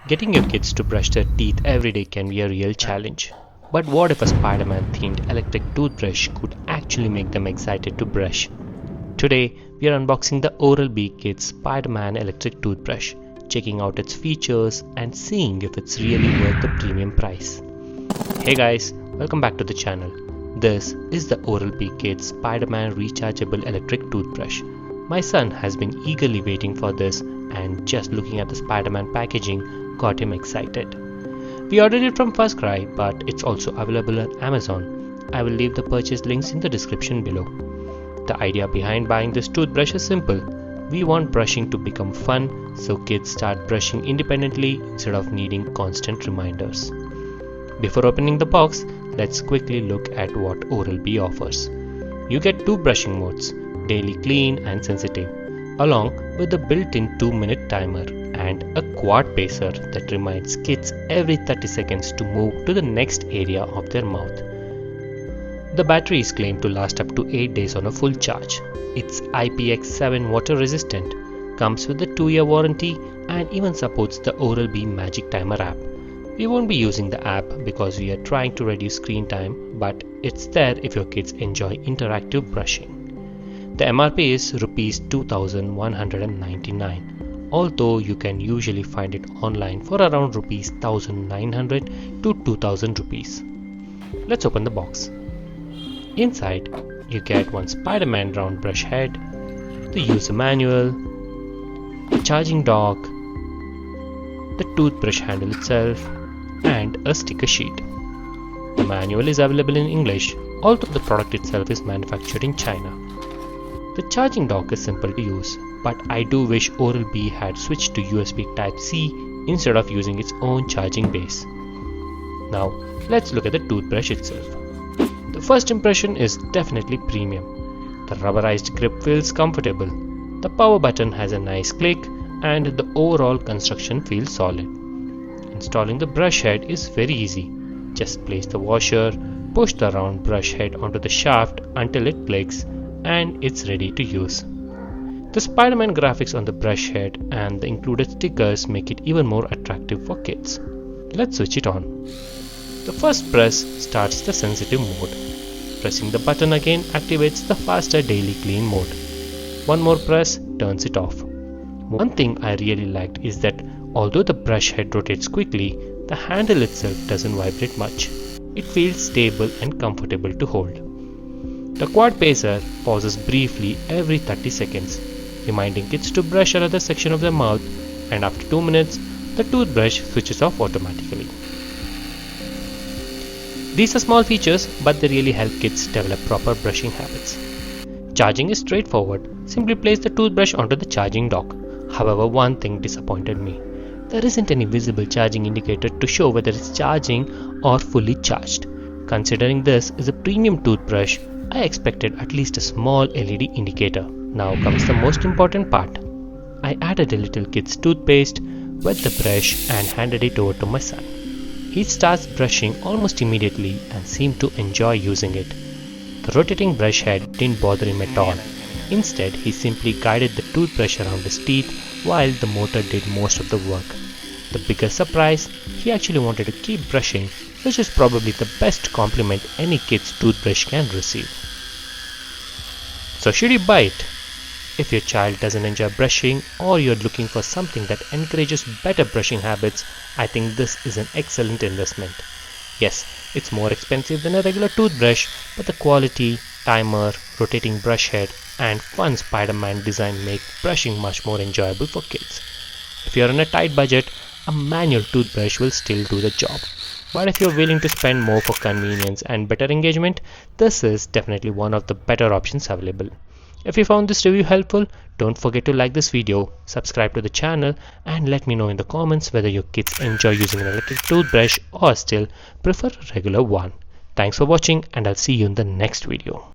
Getting your kids to brush their teeth every day can be a real challenge. But what if a Spider-Man themed electric toothbrush could actually make them excited to brush? Today, we are unboxing the Oral-B Kids Spider-Man electric toothbrush, checking out its features and seeing if it's really worth the premium price. Hey guys, welcome back to the channel. This is the Oral-B Kids Spider-Man Rechargeable Electric Toothbrush. My son has been eagerly waiting for this, and just looking at the Spider-Man packaging got him excited. We ordered it from First Cry, but it's also available on Amazon. I will leave the purchase links in the description below. The idea behind buying this toothbrush is simple. We want brushing to become fun, so kids start brushing independently instead of needing constant reminders. Before opening the box, let's quickly look at what Oral-B offers. You get two brushing modes, daily clean and sensitive, along with a built-in 2-minute timer and a quad pacer that reminds kids every 30 seconds to move to the next area of their mouth. The battery is claimed to last up to 8 days on a full charge. It's IPX7 water resistant, comes with a 2-year warranty, and even supports the Oral-B Magic Timer app. We won't be using the app because we are trying to reduce screen time, but it's there if your kids enjoy interactive brushing. The MRP is Rs 2,199, although you can usually find it online for around Rs 1,900 to 2,000 rupees. Let's open the box. Inside, you get one Spider-Man round brush head, the user manual, the charging dock, the toothbrush handle itself, and a sticker sheet. The manual is available in English, although the product itself is manufactured in China. The charging dock is simple to use, but I do wish Oral-B had switched to USB Type-C instead of using its own charging base. Now, let's look at the toothbrush itself. The first impression is definitely premium. The rubberized grip feels comfortable. The power button has a nice click, and the overall construction feels solid. Installing the brush head is very easy. Just place the washer, push the round brush head onto the shaft until it clicks, and it's ready to use. The Spider-Man graphics on the brush head and the included stickers make it even more attractive for kids. Let's switch it on. The first press starts the sensitive mode. Pressing the button again activates the faster daily clean mode. One more press turns it off. One thing I really liked is that although the brush head rotates quickly, the handle itself doesn't vibrate much. It feels stable and comfortable to hold. The quad pacer pauses briefly every 30 seconds, reminding kids to brush another section of their mouth, and after 2 minutes, the toothbrush switches off automatically. These are small features, but they really help kids develop proper brushing habits. Charging is straightforward. Simply place the toothbrush onto the charging dock. However, one thing disappointed me. There isn't any visible charging indicator to show whether it's charging or fully charged. Considering this is a premium toothbrush, I expected at least a small LED indicator. Now comes the most important part. I added a little kid's toothpaste, wet the brush, and handed it over to my son. He starts brushing almost immediately and seemed to enjoy using it. The rotating brush head didn't bother him at all. Instead, he simply guided the toothbrush around his teeth while the motor did most of the work. The biggest surprise, he actually wanted to keep brushing, which is probably the best compliment any kid's toothbrush can receive. So should you buy it? If your child doesn't enjoy brushing, or you're looking for something that encourages better brushing habits, I think this is an excellent investment. Yes, it's more expensive than a regular toothbrush, but the quality, timer, rotating brush head, and fun Spider-Man design make brushing much more enjoyable for kids. If you're on a tight budget, a manual toothbrush will still do the job. But if you're willing to spend more for convenience and better engagement, this is definitely one of the better options available. If you found this review helpful, don't forget to like this video, subscribe to the channel, and let me know in the comments whether your kids enjoy using an electric toothbrush or still prefer a regular one. Thanks for watching, and I'll see you in the next video.